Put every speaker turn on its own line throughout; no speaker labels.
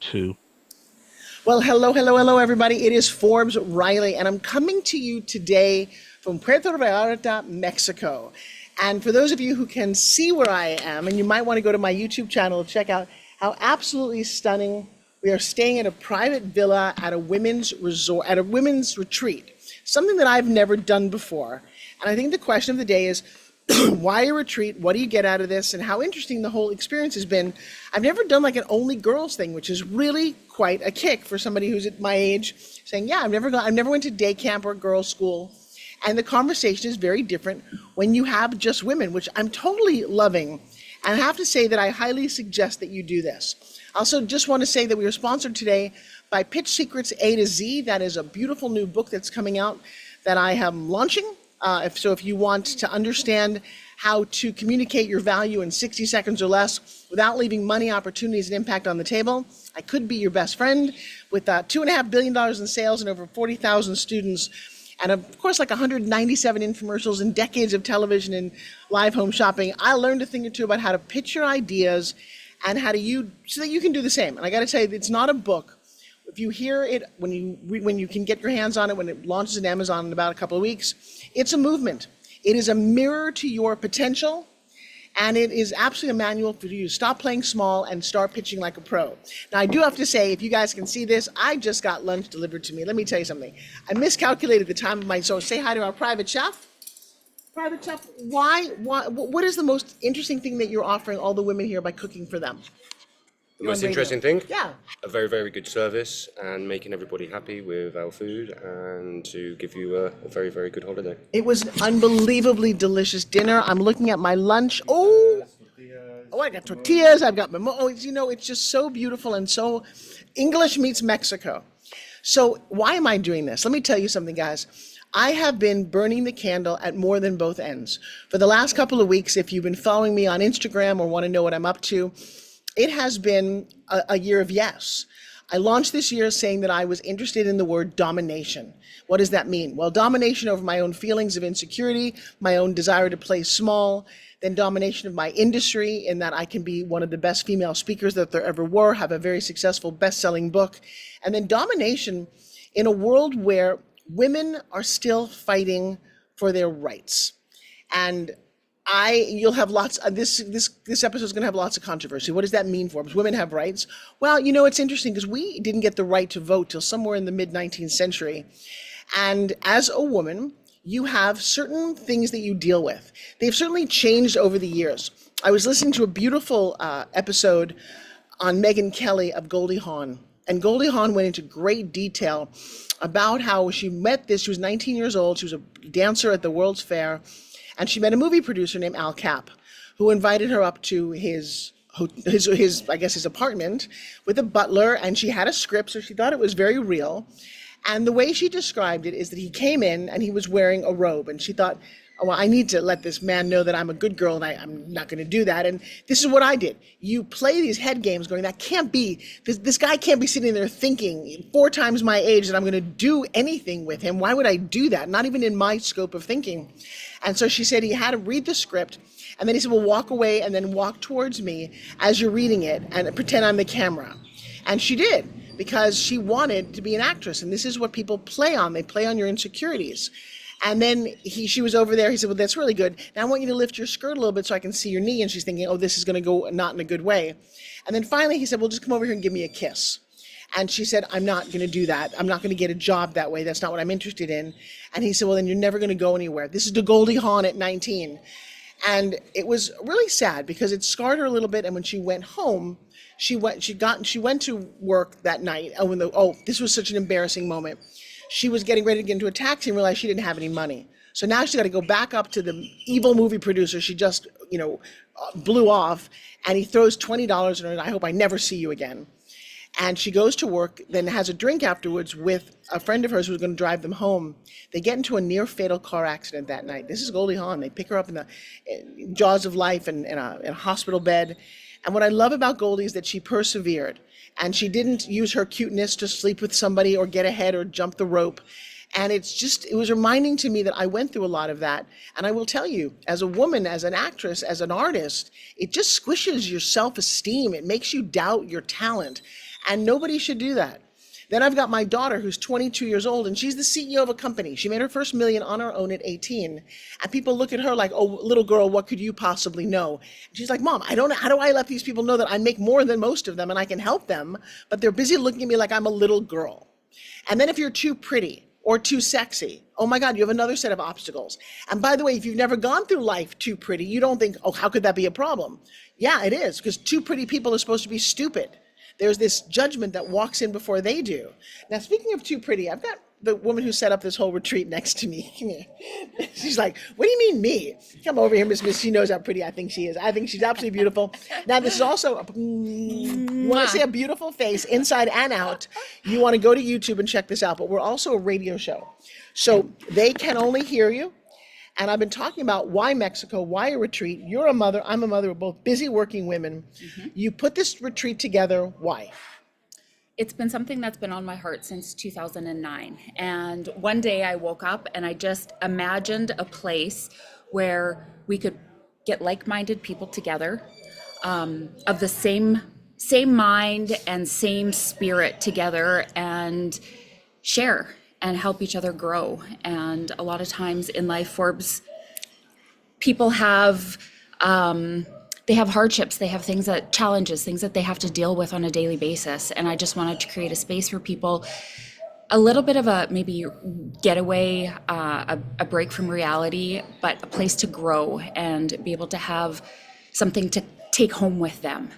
LaVertu.
Well, hello, everybody. It is Forbes Riley, and I'm coming to you today from Puerto Vallarta, Mexico. And for those of you who can see where I am, and you might want to go to my YouTube channel to check out how absolutely stunning we are staying at a private villa at a women's resort, at a women's retreat, something that I've never done before. And I think the question of the day is, why a retreat? What do you get out of this? And how interesting the whole experience has been. I've never done like an only girls thing, which is really quite a kick for somebody who's at my age, saying, yeah, I've never went to day camp or girls' school. And the conversation is very different when you have just women, which I'm totally loving. And I have to say that I highly suggest that you do this. I also just want to say that we are sponsored today by Pitch Secrets A to Z. That is a beautiful new book that's coming out that I am launching. If you want to understand how to communicate your value in 60 seconds or less without leaving money, opportunities, and impact on the table, I could be your best friend. With $2.5 billion in sales and over 40,000 students, and of course like 197 infomercials and decades of television and live home shopping, I learned a thing or two about how to pitch your ideas and how to so that you can do the same. And I got to tell you, it's not a book. If you hear it, when you can get your hands on it, when it launches in Amazon in about a couple of weeks, it's a movement. It is a mirror to your potential, and it is absolutely a manual for you to stop playing small and start pitching like a pro. Now, I do have to say, if you guys can see this, I just got lunch delivered to me. Let me tell you something. I miscalculated the time of so say hi to our private chef. Private chef, what is the most interesting thing that you're offering all the women here by cooking for them?
The most interesting thing?
Yeah.
A very, very good service and making everybody happy with our food and to give you a very, very good holiday.
It was an unbelievably delicious dinner. I'm looking at my lunch. Oh, I got tortillas. I've got it's just so beautiful and so English meets Mexico. So why am I doing this? Let me tell you something, guys. I have been burning the candle at more than both ends. For the last couple of weeks, if you've been following me on Instagram or want to know what I'm up to, it has been a year of yes. I launched this year saying that I was interested in the word domination. What does that mean? Well, domination over my own feelings of insecurity, my own desire to play small, then domination of my industry in that I can be one of the best female speakers that there ever were, have a very successful best-selling book, and then domination in a world where women are still fighting for their rights. And you'll have lots of this episode is going to have lots of controversy. What does that mean for us? Women have rights. Well, it's interesting because we didn't get the right to vote till somewhere in the mid-19th century. And as a woman, you have certain things that you deal with. They've certainly changed over the years. I was listening to a beautiful episode on Megyn Kelly of Goldie Hawn. And Goldie Hawn went into great detail about how she was 19 years old. She was a dancer at the World's Fair. And she met a movie producer named Al Capp, who invited her up to his apartment with a butler, and she had a script, so she thought it was very real. And the way she described it is that he came in and he was wearing a robe, and she thought, oh, well, I need to let this man know that I'm a good girl and I'm not going to do that. And this is what I did. You play these head games going, that can't be, this guy can't be sitting there thinking 4 times my age that I'm going to do anything with him. Why would I do that? Not even in my scope of thinking. And so she said he had to read the script, and then he said, well, walk away and then walk towards me as you're reading it and pretend I'm the camera. And she did, because she wanted to be an actress. And this is what people play on. They play on your insecurities. And then she was over there. He said, well, that's really good. Now I want you to lift your skirt a little bit so I can see your knee. And she's thinking, oh, this is going to go not in a good way. And then finally he said, well, just come over here and give me a kiss. And she said, I'm not going to do that. I'm not going to get a job that way. That's not what I'm interested in. And he said, well, then you're never going to go anywhere. This is the Goldie Hawn at 19. And it was really sad because it scarred her a little bit. And when she went home, she went to work that night. This was such an embarrassing moment. She was getting ready to get into a taxi and realized she didn't have any money. So now she's got to go back up to the evil movie producer she just, blew off. And he throws $20 in her, and I hope I never see you again. And she goes to work, then has a drink afterwards with a friend of hers who's going to drive them home. They get into a near fatal car accident that night. This is Goldie Hawn. They pick her up in the jaws of life in a hospital bed. And what I love about Goldie is that she persevered. And she didn't use her cuteness to sleep with somebody or get ahead or jump the rope. And it was reminding to me that I went through a lot of that. And I will tell you, as a woman, as an actress, as an artist, it just squishes your self-esteem. It makes you doubt your talent. And nobody should do that. Then I've got my daughter who's 22 years old, and she's the CEO of a company. She made her first million on her own at 18. And people look at her like, oh, little girl, what could you possibly know? And she's like, Mom, I don't know. How do I let these people know that I make more than most of them and I can help them? But they're busy looking at me like I'm a little girl. And then if you're too pretty or too sexy, oh my God, you have another set of obstacles. And by the way, if you've never gone through life too pretty, you don't think, oh, how could that be a problem? Yeah, it is, because too pretty people are supposed to be stupid. There's this judgment that walks in before they do. Now, speaking of too pretty, I've got the woman who set up this whole retreat next to me. Come here. She's like, what do you mean me? Come over here, Miss. She knows how pretty I think she is. I think she's absolutely beautiful. Now, this is also, you want to see a beautiful face inside and out, you want to go to YouTube and check this out. But we're also a radio show. So they can only hear you. And I've been talking about why Mexico, why a retreat. You're a mother, I'm a mother, we're both busy working women. You put this retreat together, why?
It's been something that's been on my heart since 2009. And one day I woke up and I just imagined a place where we could get like-minded people together, of the same mind and same spirit together, and share and help each other grow. And a lot of times in life, Forbes, people have, they have hardships, they have challenges, things that they have to deal with on a daily basis. And I just wanted to create a space for people, a little bit of a maybe getaway, a break from reality, but a place to grow and be able to have something to take home with them.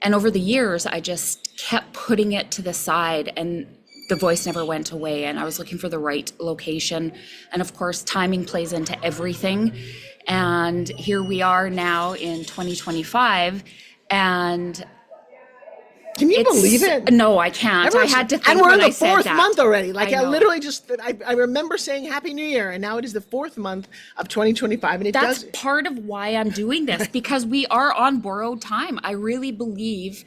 And over the years, I just kept putting it to the side, and the voice never went away, and I was looking for the right location. And of course, timing plays into everything. And here we are now in 2025, and
can you believe it?
No, I can't. I had to think
and we're
when
in
I
the
said
fourth
that.
month already. Like I
know.
literally just, I remember saying Happy New Year, and now it is the fourth month of 2025, and it
That's
does.
part of why I'm doing this, because we are on borrowed time. I really believe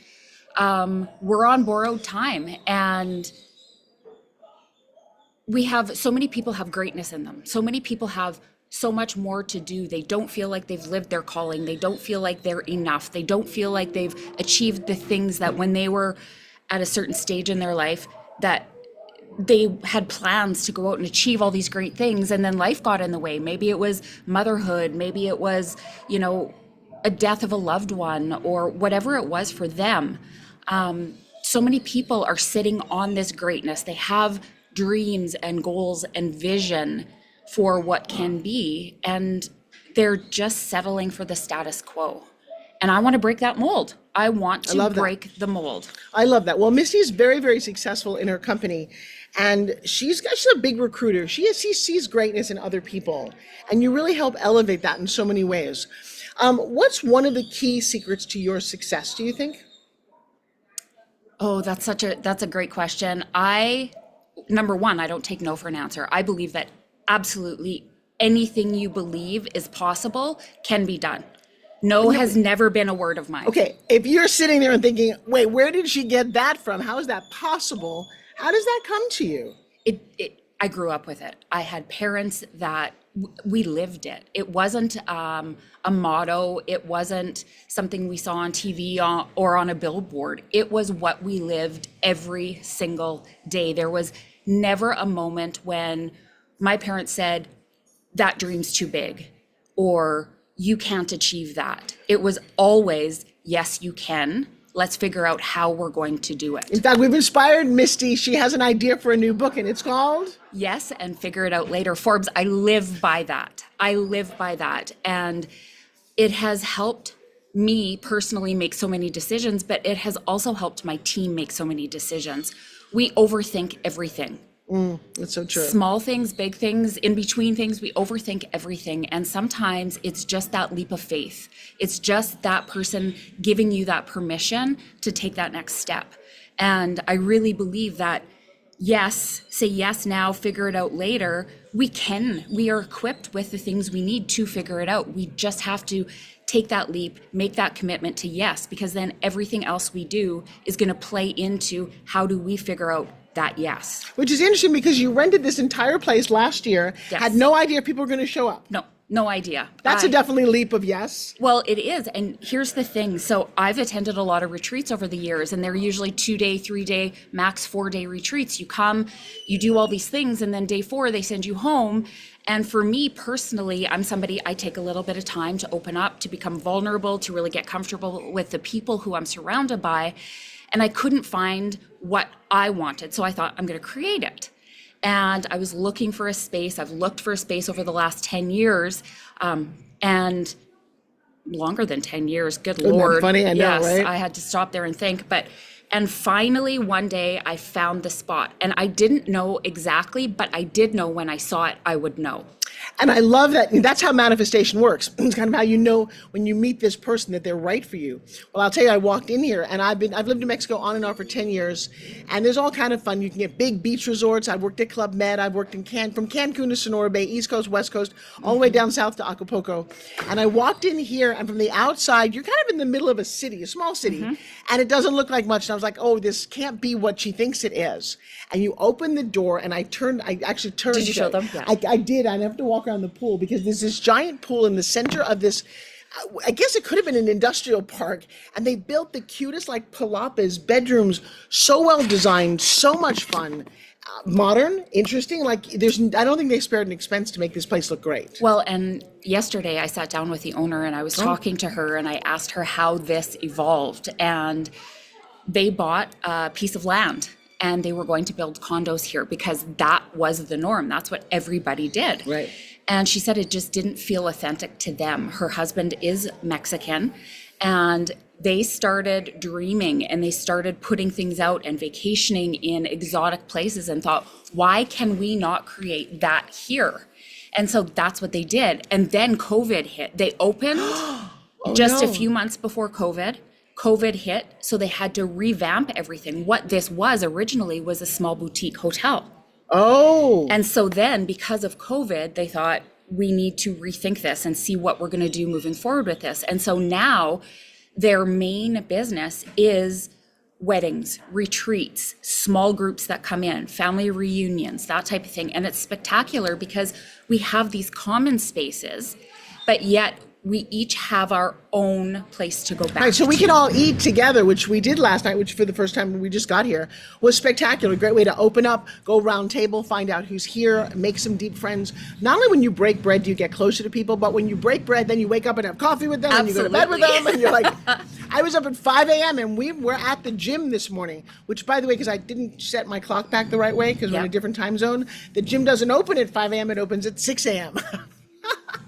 we're on borrowed time, and we have so many people have greatness in them. So many people have so much more to do. They don't feel like they've lived their calling. They don't feel like they're enough. They don't feel like they've achieved the things that when they were at a certain stage in their life, that they had plans to go out and achieve all these great things, and then life got in the way. Maybe it was motherhood, maybe it was, a death of a loved one, or whatever it was for them. So many people are sitting on this greatness. They have dreams and goals and vision for what can be, and they're just settling for the status quo. And I want to break that mold. I want to break the mold.
I love that. Well, Misty is very, very successful in her company, and she's a big recruiter. She sees greatness in other people, and you really help elevate that in so many ways. What's one of the key secrets to your success, do you think?
Oh, that's a great question. Number one, I don't take no for an answer. I believe that absolutely anything you believe is possible can be done. No has never been a word of mine.
Okay, if you're sitting there and thinking, wait, where did she get that from? How is that possible? How does that come to you?
I grew up with it. I had parents that we lived it. It wasn't a motto. It wasn't something we saw on TV or on a billboard. It was what we lived every single day. There was never a moment when my parents said, that dream's too big, or you can't achieve that. It was always, yes, you can. Let's figure out how we're going to do it.
In fact, we've inspired Misty. She has an idea for a new book, and it's called?
Yes, and figure it out later. Forbes, I live by that. I live by that. And it has helped me personally make so many decisions, but it has also helped my team make so many decisions. We overthink everything.
That's so true.
Small things, big things, in between things, we overthink everything. And sometimes it's just that leap of faith. It's just that person giving you that permission to take that next step. And I really believe that, yes, say yes now, figure it out later. We are equipped with the things we need to figure it out. We just have to take that leap, make that commitment to yes, because then everything else we do is going to play into how do we figure out that yes.
Which is interesting because you rented this entire place last year,
Yes.
had no idea people were going to show up.
No, No idea.
That's a definitely leap of yes.
Well, it is. And here's the thing. So I've attended a lot of retreats over the years, and they're usually 2-day, 3-day, max 4-day retreats. You come, you do all these things, and then day 4, they send you home. And for me personally, I'm somebody, I take a little bit of time to open up, to become vulnerable, to really get comfortable with the people who I'm surrounded by. And I couldn't find what I wanted. So I thought, I'm going to create it. And I was looking for a space. I've looked for a space over the last 10 years, and longer than 10 years, good
Isn't that
Lord.
funny? I know,
yes,
right?
I had to stop there and think. And finally, one day I found the spot, and I didn't know exactly, but I did know when I saw it, I would know.
And I love that. And that's how manifestation works. It's kind of how you know when you meet this person that they're right for you. Well, I'll tell you, I walked in here, and I've lived in Mexico on and off for 10 years, and there's all kind of fun. You can get big beach resorts. I've worked at Club Med. I've worked in from Cancun to Sonora Bay, East Coast, West Coast, all the way down south to Acapulco. And I walked in here, and from the outside, you're kind of in the middle of a city, a small city, and it doesn't look like much. And I was like, oh, this can't be what she thinks it is. And you open the door, and I actually turned.
Did you show them? Yeah.
I did. I have to walk around the pool because there's this giant pool in the center of this, I guess it could have been an industrial park, and they built the cutest like palapas, bedrooms, so well designed, so much fun, modern, interesting. Like I don't think they spared an expense to make this place look great.
Well, and yesterday I sat down with the owner, and I was talking to her, and I asked her how this evolved. And they bought a piece of land, and they were going to build condos here because that was the norm. That's what everybody did.
Right.
And she said it just didn't feel authentic to them. Her husband is Mexican, and they started dreaming, and they started putting things out and vacationing in exotic places, and thought, why can we not create that here? And so that's what they did. And then COVID hit. They opened a few months before COVID. COVID hit, so they had to revamp everything. What this was originally was a small boutique hotel.
Oh.
And so then, because of COVID, they thought, we need to rethink this and see what we're going to do moving forward with this. And so now their main business is weddings, retreats, small groups that come in, family reunions, that type of thing. And it's spectacular because we have these common spaces, but yet we each have our own place to go back
Right, so we
to.
can all eat together, which we did last night, which for the first time when we just got here was spectacular. Great way to open up, go round table, find out who's here, make some deep friends. Not only when you break bread do you get closer to people, but when you break bread, then you wake up and have coffee with them, and you go to bed with them, and you're like, I was up at 5 a.m. and we were at the gym this morning, which, by the way, because I didn't set my clock back the right way because we're in a different time zone, the gym doesn't open at 5 a.m., it opens at 6 a.m.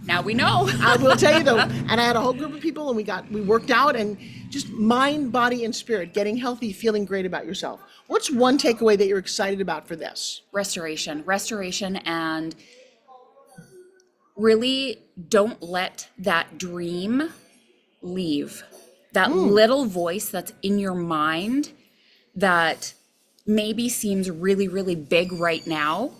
Now we know.
I will tell you though, and I had a whole group of people, and we worked out, and just mind, body, and spirit, getting healthy, feeling great about yourself. What's one takeaway that you're excited about for this?
Restoration, and really don't let that dream leave. That little voice that's in your mind that maybe seems really, really big right now.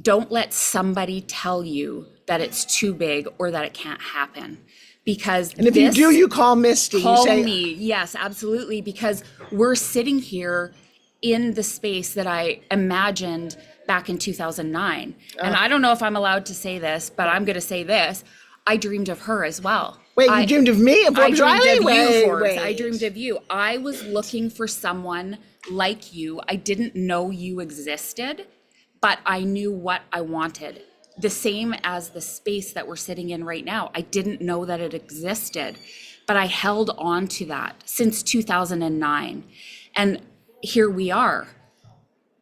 Don't let somebody tell you that it's too big or that it can't happen. Because
And if you do, you call Misty.
Call
you say,
me. Yes, absolutely. Because we're sitting here in the space that I imagined back in 2009. And I don't know if I'm allowed to say this, but I'm going to say this. I dreamed of her as well.
Wait, you dreamed of me? Of Forbes Riley?
I dreamed of you, Forbes.
Wait.
I dreamed of you. I was looking for someone like you. I didn't know you existed, but I knew what I wanted. The same as the space that we're sitting in right now. I didn't know that it existed, but I held on to that since 2009. And here we are.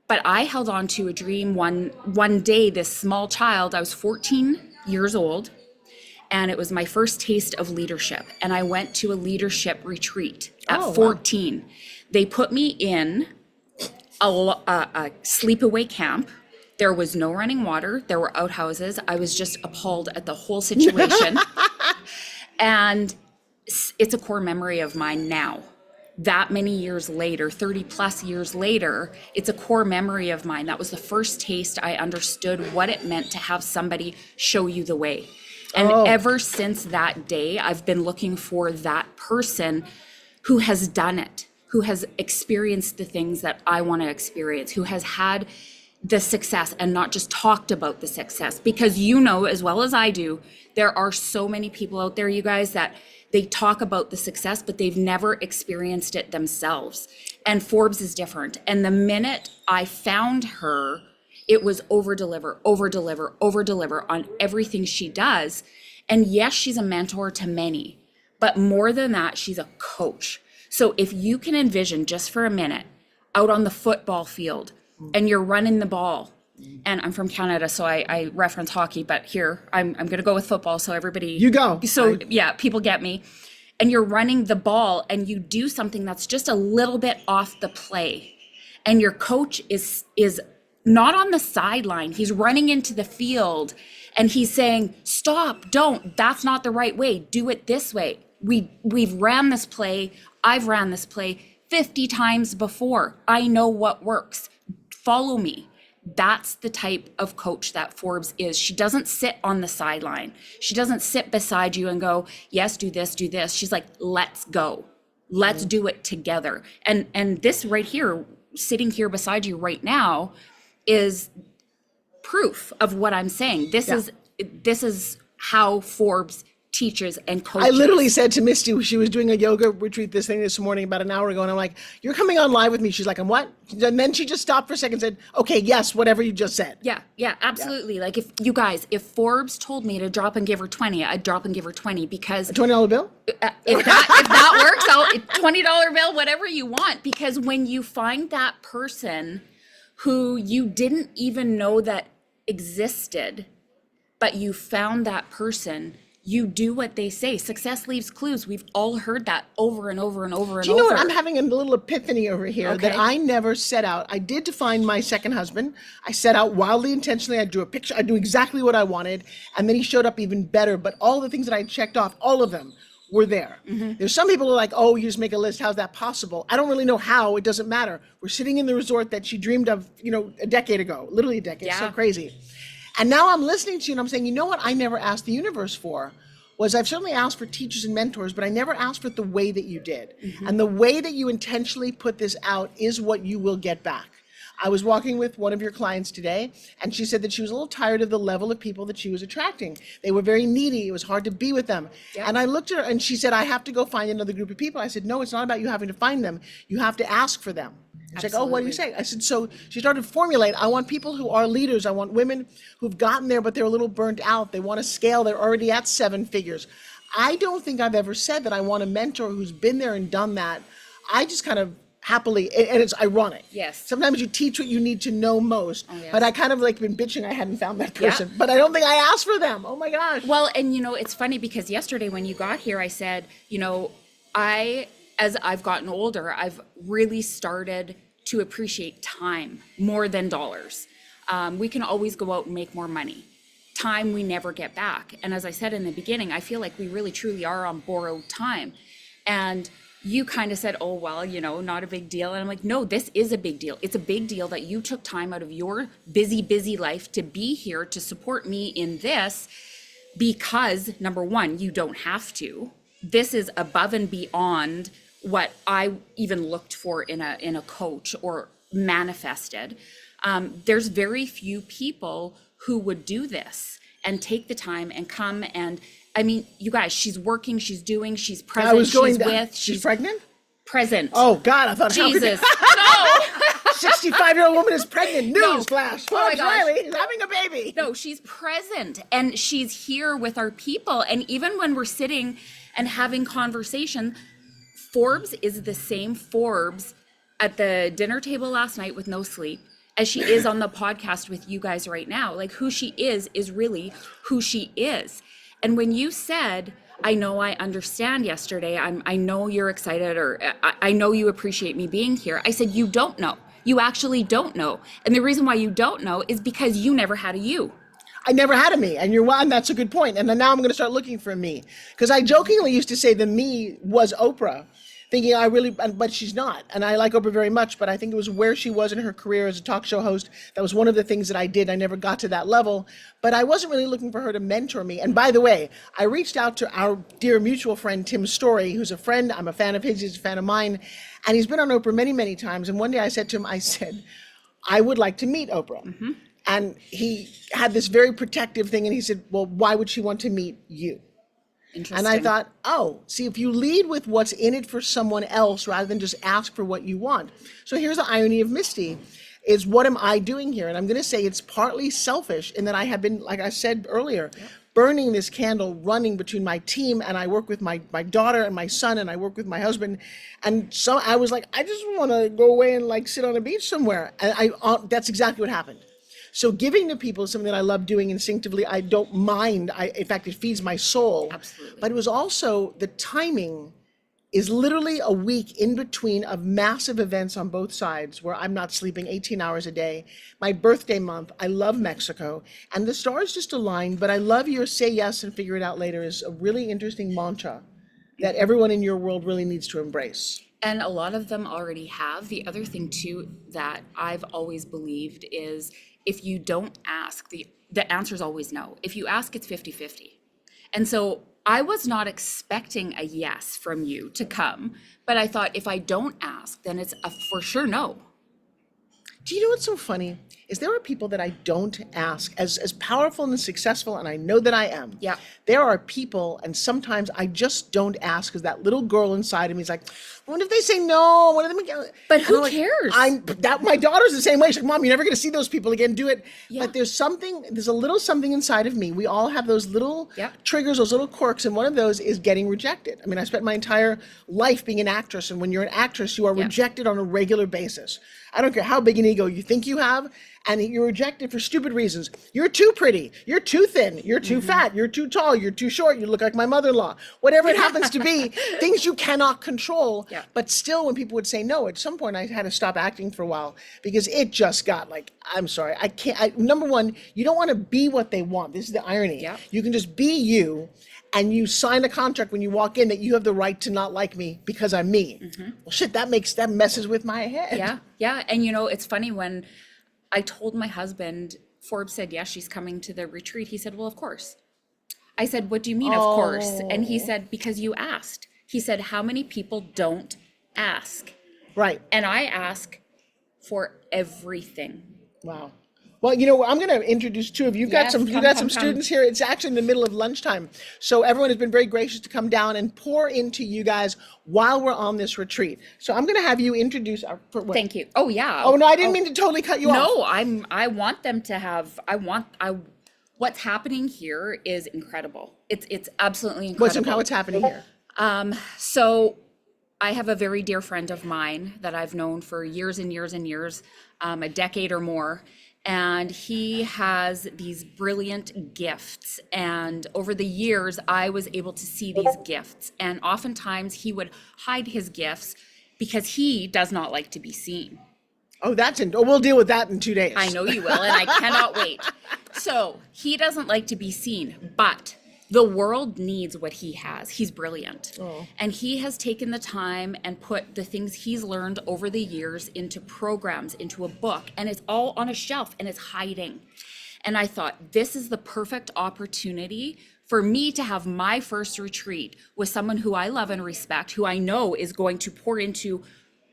But I held on to a dream one day, this small child, I was 14 years old, and it was my first taste of leadership. And I went to a leadership retreat at 14. Wow. They put me in a sleepaway camp. There was no running water. There were outhouses. I was just appalled at the whole situation. And it's a core memory of mine now. That many years later, 30 plus years later, it's a core memory of mine. That was the first taste I understood what it meant to have somebody show you the way. And ever since that day, I've been looking for that person who has done it, who has experienced the things that I want to experience, who has had the success and not just talked about the success, because you know as well as I do, there are so many people out there, you guys, that they talk about the success, but they've never experienced it themselves. And Forbes is different. And the minute I found her, it was over deliver on everything she does. And yes, she's a mentor to many, but more than that, she's a coach. So if you can envision just for a minute out on the football field and you're running the ball, and I'm from Canada, so I reference hockey, but here I'm going to go with football. So everybody,
you go.
So yeah, people get me. And you're running the ball and you do something that's just a little bit off the play. And your coach is not on the sideline. He's running into the field and he's saying, stop, don't, that's not the right way. Do it this way. We've ran this play. I've ran this play 50 times before. I know what works. Follow me. That's the type of coach that Forbes is. She doesn't sit on the sideline. She doesn't sit beside you and go, yes, do this, do this. She's like, let's go. Let's do it together. And this right here, sitting here beside you right now, is proof of what I'm saying. This is how Forbes teachers and coaches.
I literally said to Misty, she was doing a yoga retreat this morning about an hour ago, and I'm like, you're coming on live with me. She's like, I'm what? And then she just stopped for a second and said, okay, yes, whatever you just said.
Yeah, absolutely. Yeah. Like if Forbes told me to drop and give her 20, I'd drop and give her 20 because
a $20 bill?
If that works, I'll $20 bill, whatever you want. Because when you find that person who you didn't even know that existed, but you found that person, you do what they say. Success leaves clues. We've all heard that over and over and over and over.
Do you know what? I'm having a little epiphany over here that I never set out. I did to find my second husband. I set out wildly intentionally. I drew a picture. I knew exactly what I wanted. And then he showed up even better. But all the things that I checked off, all of them were there. Mm-hmm. There's some people who are like, oh, you just make a list. How's that possible? I don't really know how. It doesn't matter. We're sitting in the resort that she dreamed of, a decade ago, literally a decade. Yeah. So crazy. And now I'm listening to you and I'm saying, you know what I never asked the universe for was I've certainly asked for teachers and mentors, but I never asked for it the way that you did. Mm-hmm. And the way that you intentionally put this out is what you will get back. I was walking with one of your clients today, and she said that she was a little tired of the level of people that she was attracting. They were very needy. It was hard to be with them. Yep. And I looked at her and she said, I have to go find another group of people. I said, no, it's not about you having to find them. You have to ask for them. She's like, oh, what do you say? I said, so she started to formulate, I want people who are leaders. I want women who've gotten there, but they're a little burnt out. They want to scale. They're already at 7 figures. I don't think I've ever said that I want a mentor who's been there and done that. I just kind of happily, and it's ironic.
Yes.
Sometimes you teach what you need to know most, but I kind of like been bitching I hadn't found that person, but I don't think I asked for them. Oh my gosh.
Well, and it's funny because yesterday when you got here, I said, as I've gotten older, I've really started to appreciate time more than dollars. We can always go out and make more money. Time we never get back. And as I said in the beginning, I feel like we really truly are on borrowed time. And you kind of said, oh, well, not a big deal. And I'm like, no, this is a big deal. It's a big deal that you took time out of your busy life to be here to support me in this because, number one, you don't have to. This is above and beyond what I even looked for in a coach or manifested. There's very few people who would do this and take the time and come and, I mean, you guys, she's working, she's doing, she's present,
she's pregnant?
Present.
Oh God, I thought
Jesus. No.
65-year-old woman is pregnant. Newsflash.
Oh my gosh.
Riley is having a baby.
No, she's present and she's here with our people. And even when we're sitting and having conversation, Forbes is the same Forbes at the dinner table last night with no sleep as she is on the podcast with you guys right now. Like who she is really who she is. And when you said, I know I understand yesterday, I know you're excited or I know you appreciate me being here. I said, you don't know. You actually don't know. And the reason why you don't know is because you never had a you.
I never had a me, and that's a good point. And then now I'm going to start looking for a me. Because I jokingly used to say the me was Oprah, thinking but she's not. And I like Oprah very much, but I think it was where she was in her career as a talk show host. That was one of the things that I did. I never got to that level, but I wasn't really looking for her to mentor me. And by the way, I reached out to our dear mutual friend, Tim Story, who's a friend. I'm a fan of his, he's a fan of mine. And he's been on Oprah many, many times. And one day I said to him, I would like to meet Oprah. And he had this very protective thing, and he said, well, why would she want to meet you?
Interesting.
And I thought, oh, see, if you lead with what's in it for someone else rather than just ask for what you want. So here's the irony of Misty, is what am I doing here? And I'm going to say it's partly selfish in that I have been, like I said earlier, burning this candle, running between my team, and I work with my daughter and my son, and I work with my husband. And so I was like, I just want to go away and like sit on a beach somewhere. And that's exactly what happened. So giving to people is something that I love doing instinctively. I don't mind. In fact, it feeds my soul.
Absolutely.
But it was also, the timing is literally a week in between of massive events on both sides where I'm not sleeping 18 hours a day. My birthday month, I love Mexico, and the stars just aligned. But I love your say yes and figure it out later is a really interesting mantra that everyone in your world really needs to embrace.
And a lot of them already have. The other thing too that I've always believed is if you don't ask, the answer is always no. If you ask, it's 50-50. And so I was not expecting a yes from you to come, but I thought if I don't ask, then it's a for sure no.
Do you know what's so funny? Is there are people that I don't ask, as powerful and successful, and I know that I am.
Yeah.
There are people, and sometimes I just don't ask because that little girl inside of me is like, what if they say no? What if they?
But
And
who
I'm like,
cares?
My daughter's the same way. She's like, Mom, you're never going to see those people again. Do it.
Yeah.
But there's a little something inside of me. We all have those little triggers, those little quirks, and one of those is getting rejected. I mean, I spent my entire life being an actress, and when you're an actress, you are rejected on a regular basis. I don't care how big an ego you think you have, and you're rejected for stupid reasons. You're too pretty, you're too thin, you're too fat, you're too tall, you're too short, you look like my mother-in-law. Whatever it happens to be, things you cannot control.
Yeah.
But still, when people would say no, at some point I had to stop acting for a while because it just got like, I'm sorry, I can't. Number one, you don't want to be what they want. This is the irony.
Yeah.
You can just be you, and you sign a contract when you walk in that you have the right to not like me because I'm me. Well, shit, that messes with my head.
Yeah, yeah. And it's funny, when I told my husband, Forbes said, yes, she's coming to the retreat. He said, well, of course. I said, what do you mean, of course? And he said, because you asked. He said, how many people don't ask?
Right.
And I ask for everything.
Wow. Well, I'm going to introduce two of you. You've got some students here. It's actually in the middle of lunchtime. So everyone has been very gracious to come down and pour into you guys while we're on this retreat. So I'm going to have you introduce
Thank you. Oh, yeah.
Oh, no, I didn't mean to totally cut you off.
No, I want them to have, what's happening here is incredible. It's absolutely incredible.
What's happening here?
So I have a very dear friend of mine that I've known for years and years and years, a decade or more. And he has these brilliant gifts. And over the years, I was able to see these gifts. And oftentimes he would hide his gifts because he does not like to be seen.
Oh, we'll deal with that in 2 days.
I know you will, and I cannot wait. So he doesn't like to be seen, but the world needs what he has. He's brilliant. Oh. And he has taken the time and put the things he's learned over the years into programs, into a book, and it's all on a shelf and it's hiding. And I thought, this is the perfect opportunity for me to have my first retreat with someone who I love and respect, who I know is going to pour into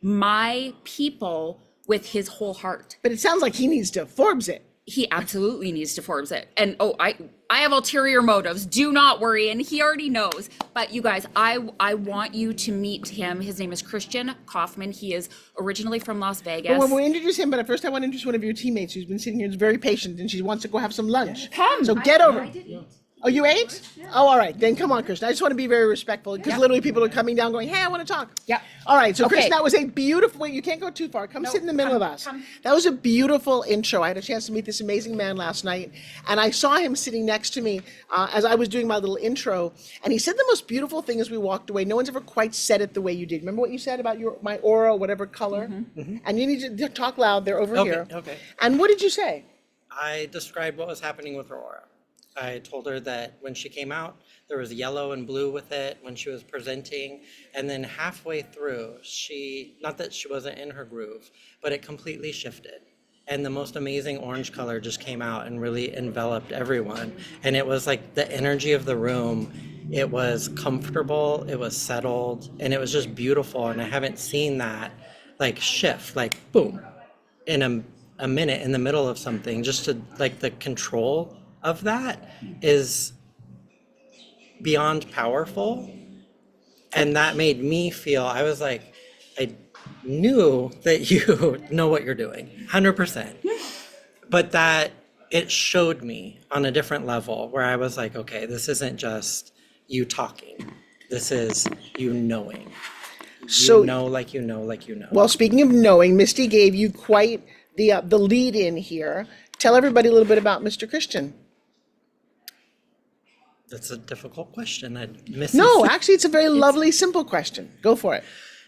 my people with his whole heart.
But it sounds like he needs to Forbes it.
He absolutely needs to Forbes it. And I have ulterior motives. Do not worry. And he already knows. But you guys, I want you to meet him. His name is Christian Kaufman. He is originally from Las Vegas.
Well, we'll introduce him, but first I want to introduce one of your teammates who's been sitting here, who's very patient, and she wants to go have some lunch.
Come.
So get over.
I did eat.
Oh, you ate? Yeah. Oh, all right. Then come on, Kristen. I just want to be very respectful because literally people are coming down going, hey, I want to talk.
Yeah.
All right. So,
Okay.
Kristen, that was a beautiful, wait, you can't go too far. Come sit in the middle of us. That was a beautiful intro. I had a chance to meet this amazing man last night, and I saw him sitting next to me as I was doing my little intro, and he said the most beautiful thing as we walked away. No one's ever quite said it the way you did. Remember what you said about my aura, whatever color? Mm-hmm. And you need to talk loud. They're over here.
Okay.
And what did you say?
I described what was happening with her aura. I told her that when she came out, there was yellow and blue with it when she was presenting. And then halfway through, not that she wasn't in her groove, but it completely shifted. And the most amazing orange color just came out and really enveloped everyone. And it was like the energy of the room. It was comfortable, it was settled, and it was just beautiful. And I haven't seen that like shift, like boom, in a a minute in the middle of something, just to like the control of that is beyond powerful. And that made me feel, I was like, I knew that you know what you're doing, 100%. But that it showed me on a different level where I was like, okay, this isn't just you talking. This is you knowing.
So-
You know, like you know, like you know.
Well, speaking of knowing, Misty gave you quite the lead in here. Tell everybody a little bit about Mr. Christian.
That's a difficult question. I miss
No, actually, it's a very lovely, simple question. Go for it.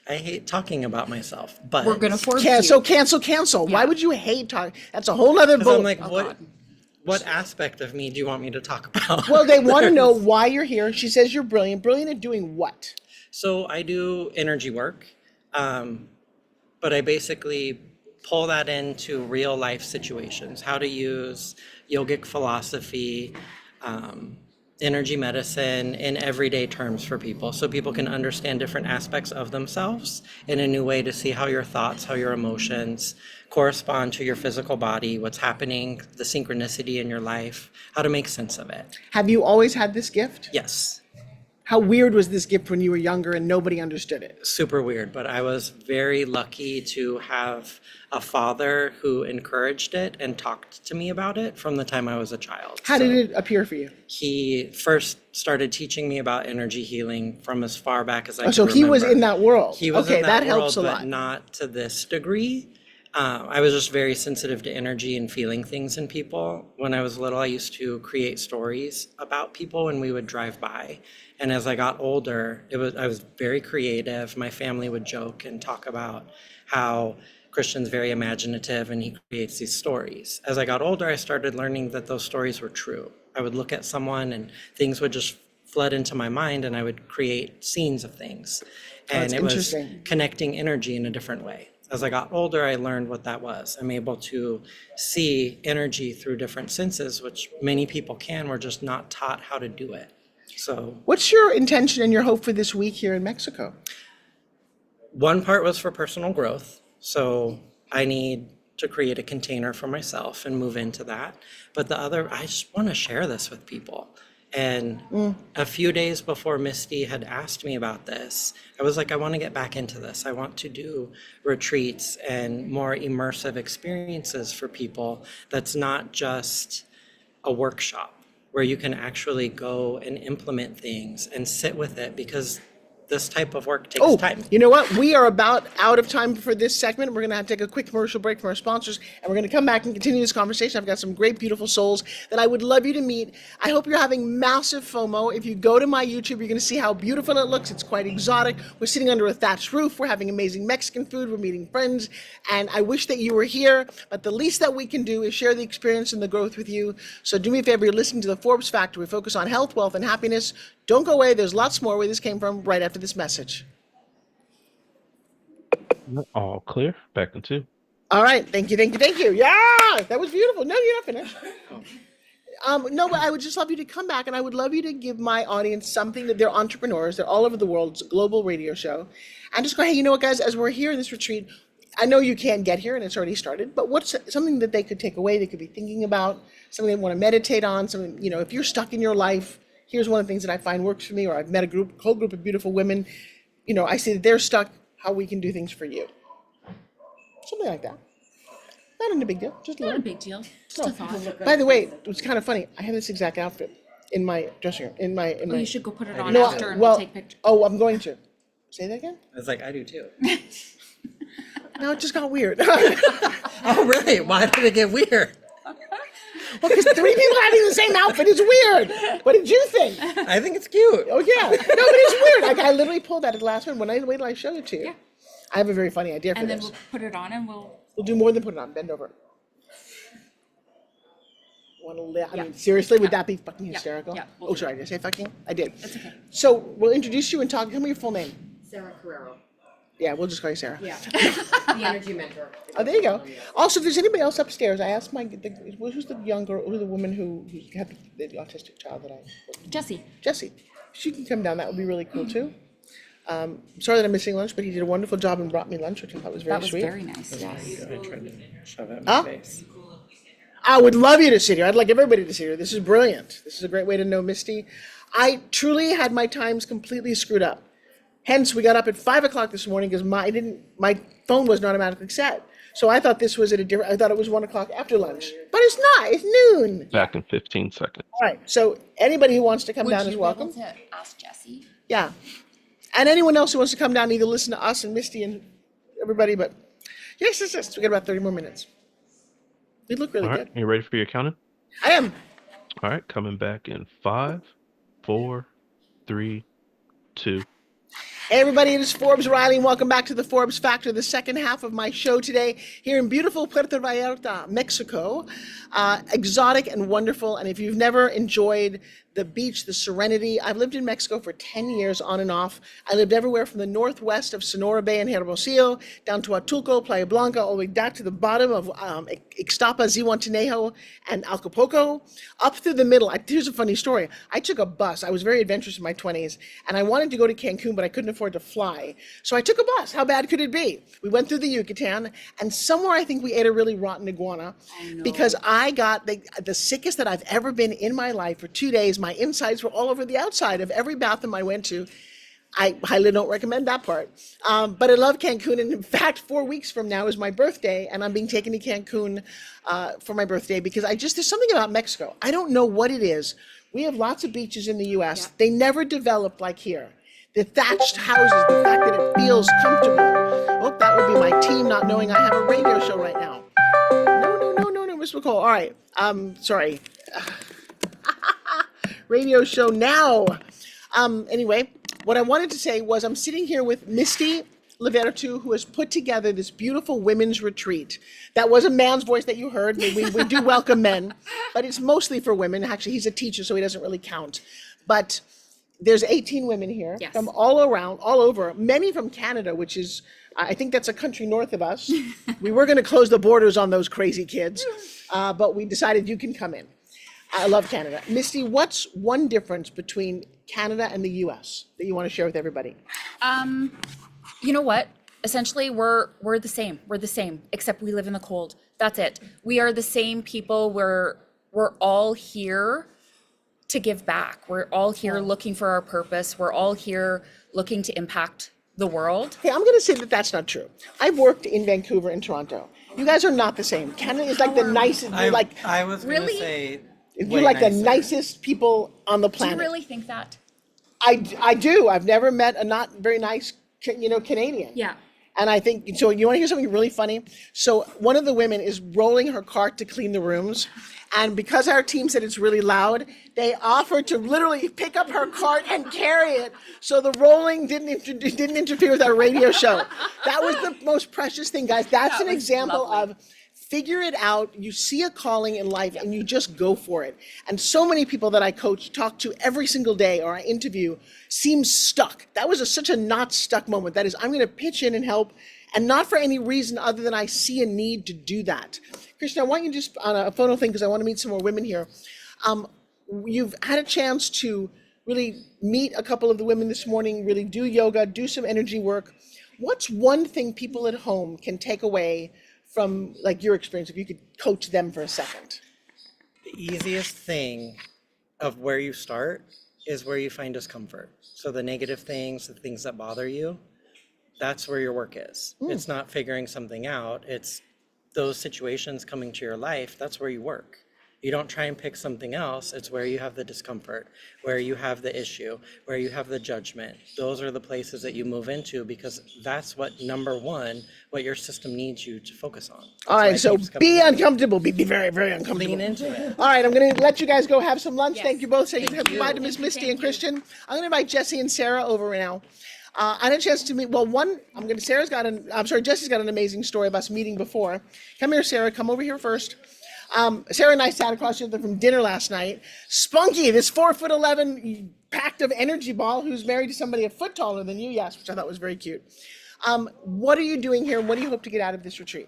I hate talking about myself, but
We're gonna force
So
you.
cancel. Why
Yeah.
would you hate talking? That's a whole other
because I'm
bullet.
like,
Oh, God.
what aspect of me do you want me to talk about?
Well, they want to know why you're here. She says you're brilliant. Brilliant at doing what?
So I do energy work, but I basically pull that into real life situations, how to use yogic philosophy, energy medicine in everyday terms for people, so people can understand different aspects of themselves in a new way, to see how your thoughts, how your emotions correspond to your physical body, what's happening, the synchronicity in your life, how to make sense of it.
Have you always had this gift?
Yes.
How weird was this gift when you were younger and nobody understood it?
Super weird, but I was very lucky to have a father who encouraged it and talked to me about it from the time I was a child.
How did it appear for you?
He first started teaching me about energy healing from as far back as I could
So he was
remember.
in that world.
He was
Okay,
in that,
that helps
world,
a
but
lot.
not to this degree. I was just very sensitive to energy and feeling things in people. When I was little, I used to create stories about people when we would drive by. And as I got older, I was very creative. My family would joke and talk about how Christian's very imaginative and he creates these stories. As I got older, I started learning that those stories were true. I would look at someone and things would just flood into my mind and I would create scenes of things. And
that's
it was
interesting.
connecting energy in a different way. As I got older, I learned what that was. I'm able to see energy through different senses, which many people can. We're just not taught how to do it. So
What's your intention and your hope for this week here in Mexico?
one part was for personal growth. So I need to create a container for myself and move into that. But the other, I just want to share this with people. And a few days before Misty had asked me about this, I was like, I want to get back into this. I want to do retreats and more immersive experiences for people. That's not just a workshop where you can actually go and implement things and sit with it, because this type of work takes time.
You know what? We are about out of time for this segment. We're going to have to take a quick commercial break from our sponsors, and we're going to come back and continue this conversation. I've got some great, beautiful souls that I would love you to meet. I hope you're having massive FOMO. If you go to my YouTube, you're going to see how beautiful it looks. It's quite exotic. We're sitting under a thatched roof. We're having amazing Mexican food. We're meeting friends, and I wish that you were here, but the least that we can do is share the experience and the growth with you. So do me a favor, you're listening to the Forbes Factor. We focus on health, wealth, and happiness. Don't go away. There's lots more where this came from right after this message.
All clear. Back in two.
All right. Thank you. Yeah, that was beautiful. No, you're not finished. No, but I would just love you to come back, and I would love you to give my audience something that they're entrepreneurs. They're all over the world. It's a global radio show. And just go, hey, you know what, guys, as we're here in this retreat, I know you can't get here and it's already started, but what's something that they could take away, they could be thinking about, something they want to meditate on, something, if you're stuck in your life, here's one of the things that I find works for me, or I've met a whole group of beautiful women, I see that they're stuck, how we can do things for you. Something like that. Not a big deal, just a
Not a
little.
big deal. Just a thought.
By the way, it was kind of funny. I have this exact outfit in my dressing room. In my.
Oh, you should go put it on
No,
after and we'll take pictures.
Oh, I'm going to. Say that again?
I was like, I do too.
No, it just got weird.
Oh, really? Why did it get weird?
Well, because 3 people having the same outfit is weird. What did you think?
I think it's cute.
Oh yeah. No, but it's weird. I literally pulled that at the last one. Wait till I show it to you.
Yeah.
I have a very funny idea for
And then
this.
we'll put it on and we'll.
We'll do more than put it on. Bend over. I
Yeah.
mean, seriously, would
Yeah.
that be fucking
Yeah.
hysterical?
Yeah, we'll
Oh,
do
sorry, did I say fucking? I did.
It's okay.
So we'll introduce you and talk. Tell me your full name.
Sarah Carrero,
Yeah, we'll just call you Sarah.
yeah, the energy mentor.
Oh, there you go. Also, if there's anybody else upstairs, I asked who's the young girl, who's the woman who had the autistic child that I,
Jesse.
Jessie. She can come down. That would be really cool too. Sorry that I'm missing lunch, but he did a wonderful job and brought me lunch, which I thought was very
That was
sweet.
very nice. Yes.
I tried to shove it in
Huh?
my face.
I would love you to sit here. I'd like everybody to sit here. This is brilliant. This is a great way to know Misty. I truly had my times completely screwed up. Hence, we got up at 5 o'clock this morning because my phone wasn't automatically set. So I thought this was I thought it was 1 o'clock after lunch, but it's not. It's noon.
Back in 15 seconds.
All right. So anybody who wants to come
Would
down
you
is
be
welcome.
able to ask Jesse?
Yeah. And anyone else who wants to come down, either listen to us and Misty and everybody, but yes. We got about 30 more minutes. We look really
All right,
good.
you ready for your counting?
I am.
All right, coming back in 5, 4, 3, 2.
Hey everybody, it is Forbes Riley, and welcome back to the Forbes Factor, the second half of my show today here in beautiful Puerto Vallarta, Mexico. Exotic and wonderful, and if you've never enjoyed the beach, the serenity, I've lived in Mexico for 10 years on and off. I lived everywhere from the northwest of Sonora Bay and Hermosillo down to Atulco, Playa Blanca, all the way down to the bottom of Ixtapa, Zihuatanejo, and Acapulco, up through the middle. Here's a funny story. I took a bus. I was very adventurous in my 20s, and I wanted to go to Cancun, but I couldn't afford to fly. So I took a bus. How bad could it be? We went through the Yucatan, and somewhere I think we ate a really rotten iguana because I got the sickest that I've ever been in my life for 2 days. My insides were all over the outside of every bathroom I went to. I highly don't recommend that part. But I love Cancun. And in fact, 4 weeks from now is my birthday, and I'm being taken to Cancun for my birthday because there's something about Mexico. I don't know what it is. We have lots of beaches in the US. They never developed like here. The thatched houses, the fact that it feels comfortable. Oh, that would be my team not knowing I have a radio show right now. No, Miss McCall. All right. Sorry. Radio show now. Anyway, what I wanted to say was I'm sitting here with Misty LaVertu, who has put together this beautiful women's retreat. That was a man's voice that you heard. We do welcome men, but it's mostly for women. Actually, he's a teacher, so he doesn't really count. But there's 18 women here from all over, many from Canada, which is, I think that's a country north of us. We were going to close the borders on those crazy kids, but we decided you can come in. I love Canada. Misty, what's one difference between Canada and the US that you want to share with everybody?
You know what? Essentially, we're the same. We're the same, except we live in the cold. That's it. We are the same people. We're all here to give back. We're all here looking for our purpose. We're all here looking to impact the world.
Hey, I'm going to say that that's not true. I've worked in Vancouver and Toronto. You guys are not the same. Canada is like the nicest.
I was going to
Really?
say,
You're like the nicest people on the
Do
planet.
you really think that?
I do. I've never met a not very nice, Canadian.
Yeah.
And I think, so you want to hear something really funny? So one of the women is rolling her cart to clean the rooms. And because our team said it's really loud, they offered to literally pick up her cart and carry it. So the rolling didn't interfere with our radio show. That was the most precious thing, guys. That's
That
an
was
example
lovely.
of figure it out. You see a calling in life and you just go for it. And so many people that I coach, talk to every single day or I interview seem stuck. That was such a not stuck moment. That is, I'm going to pitch in and help, and not for any reason other than I see a need to do that. Christian, I want you just on a photo thing because I want to meet some more women here. You've had a chance to really meet a couple of the women this morning, really do yoga, do some energy work. What's one thing people at home can take away from like your experience, if you could coach them for a second?
the easiest thing of where you start is where you find discomfort. So the negative things, the things that bother you, that's where your work is. It's not figuring something out. It's those situations coming to your life. That's where you work. You don't try and pick something else. It's where you have the discomfort, where you have the issue, where you have the judgment. Those are the places that you move into because that's what, number one, what your system needs you to focus on.
All right, so be uncomfortable, be very, very uncomfortable.
Lean into it.
All right, I'm going to let you guys go have some lunch.
Yes.
Thank you both. Say goodbye to Miss
Thank you,
Misty
thank
and
you.
Christian. I'm going to invite Jesse and Sarah over now. I had a chance to meet, Jesse's got an amazing story of us meeting before. Come here, Sarah, come over here first. Sarah and I sat across each other from dinner last night. Spunky, this 4'11" pact of energy ball who's married to somebody a foot taller than you, yes, which I thought was very cute. What are you doing here? What do you hope to get out of this retreat?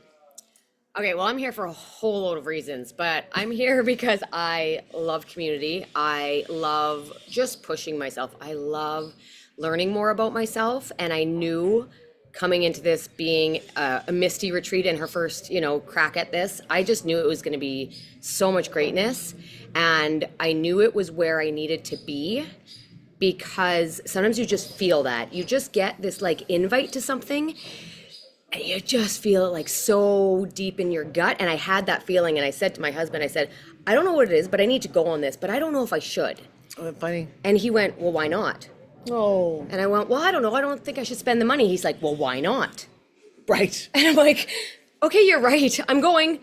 Okay, well, I'm here for a whole load of reasons, but I'm here because I love community. I love just pushing myself. I love learning more about myself. And I knew coming into this being a Misty retreat and her first, crack at this, I just knew it was going to be so much greatness. And I knew it was where I needed to be, because sometimes you just feel that. You just get this like invite to something and you just feel it like so deep in your gut. And I had that feeling, and I said to my husband, I said, I don't know what it is, but I need to go on this, but I don't know if I should.
Oh, funny.
And he went, well, why not?
Oh,
And I went, well, I don't know. I don't think I should spend the money. He's like, well, why not?
right.
And I'm like, okay, you're right. I'm going.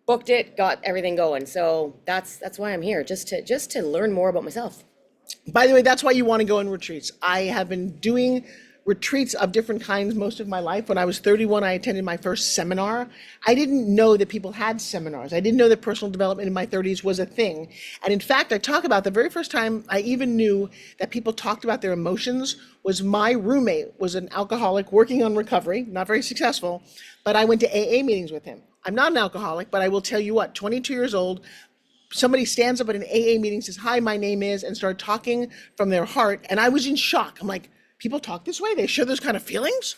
Booked it, got everything going. So that's why I'm here, just to learn more about myself.
By the way, that's why you want to go on retreats. I have been doing retreats of different kinds most of my life. When I was 31, I attended my first seminar. I didn't know that people had seminars. I didn't know that personal development in my 30s was a thing. And in fact, I talk about the very first time I even knew that people talked about their emotions was my roommate was an alcoholic working on recovery, not very successful, but I went to AA meetings with him. I'm not an alcoholic, but I will tell you what, 22 years old, somebody stands up at an AA meeting, says, hi, my name is, and start talking from their heart. And I was in shock. I'm like, people talk this way? They share those kind of feelings?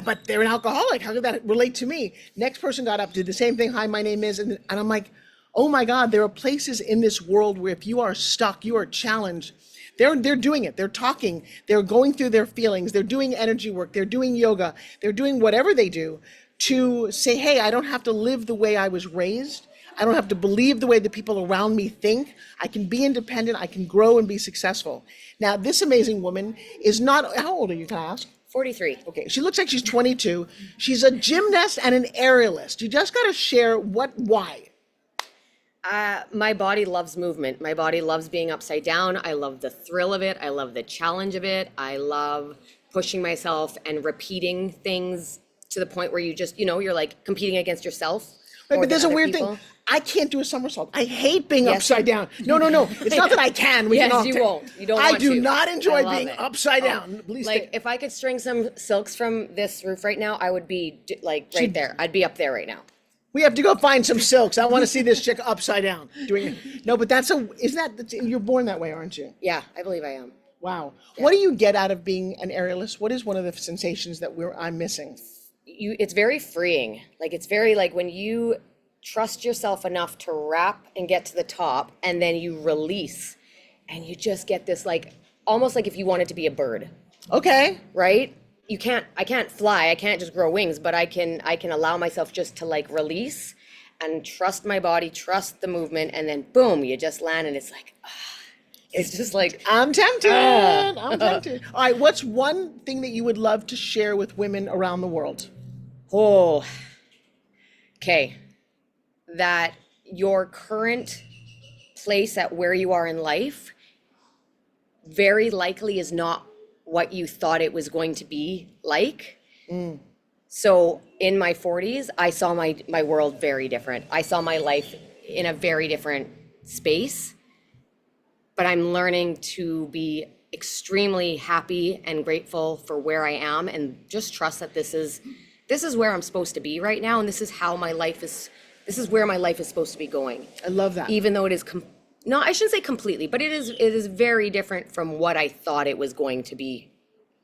But they're an alcoholic. How could that relate to me? Next person got up, did the same thing. Hi, my name is. And I'm like, oh my God, there are places in this world where if you are stuck, you are challenged. They're doing it. They're talking. They're going through their feelings. They're doing energy work. They're doing yoga. They're doing whatever they do to say, hey, I don't have to live the way I was raised. I don't have to believe the way the people around me think. I can be independent. I can grow and be successful. Now, this amazing woman is not, how old are you, can I ask?
43.
Okay, she looks like she's 22. She's a gymnast and an aerialist. You just got to share why.
My body loves movement. My body loves being upside down. I love the thrill of it. I love the challenge of it. I love pushing myself and repeating things to the point where you just, you're like competing against yourself.
Right, but there's a
other
weird
people.
thing. I can't do a somersault. I hate being
Yes,
upside
you-
down. No. It's not that I can. We
Yes,
can all
you
take-
won't. You don't
I
want
do
to.
not
I
enjoy
love
being
it.
upside
Oh,
down. Please
like
stay.
if I could string some silks from this roof right now, I would be like right there. I'd be up there right now.
We have to go find some silks. I want to see this chick upside down doing it. No, but you're born that way, aren't you?
Yeah, I believe I am.
Wow. What do you get out of being an aerialist? What is one of the sensations that I'm missing?
It's very freeing. Like it's very like when you trust yourself enough to wrap and get to the top, and then you release, and you just get this like almost like if you wanted to be a bird,
Okay.
right? I can't fly, I can't just grow wings, but I can allow myself just to like release and trust my body, trust the movement, and then boom, you just land, and it's like it's just like
I'm tempted. I'm tempted. All right. What's one thing that you would love to share with women around the world?
oh, okay, that your current place at where you are in life very likely is not what you thought it was going to be like. So in my 40s, I saw my world very different. I saw my life in a very different space, but I'm learning to be extremely happy and grateful for where I am, and just trust that this is where I'm supposed to be right now, and this is where my life is supposed to be going.
I love that.
Even though it is no, I shouldn't say completely, but it is very different from what I thought it was going to be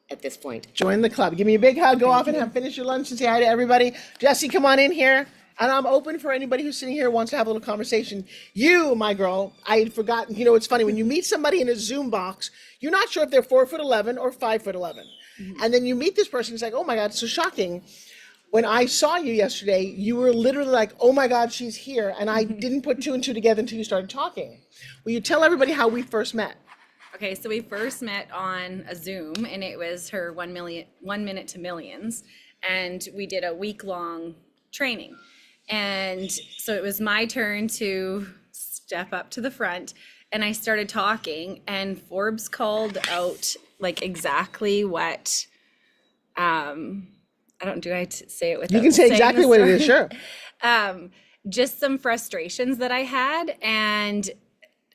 at this point.
Join the club. Give me a big hug. Go off and finish your lunch and say hi to everybody. Jesse, come on in here. And I'm open for anybody who's sitting here who wants to have a little conversation. You, my girl, I had forgotten. It's funny when you meet somebody in a Zoom box, you're not sure if they're 4'11" or 5'11". And then you meet this person, it's like, oh my God, it's so shocking. When I saw you yesterday, you were literally like, oh my God, she's here. And I didn't put two and two together until you started talking. Will you tell everybody how we first met?
Okay, so we first met on a Zoom, and it was her 1 minute to millions, and we did a week-long training. And so it was my turn to step up to the front, and I started talking, and Forbes called out like exactly what do I say it with
You can say exactly what it is, sure.
just some frustrations that I had, and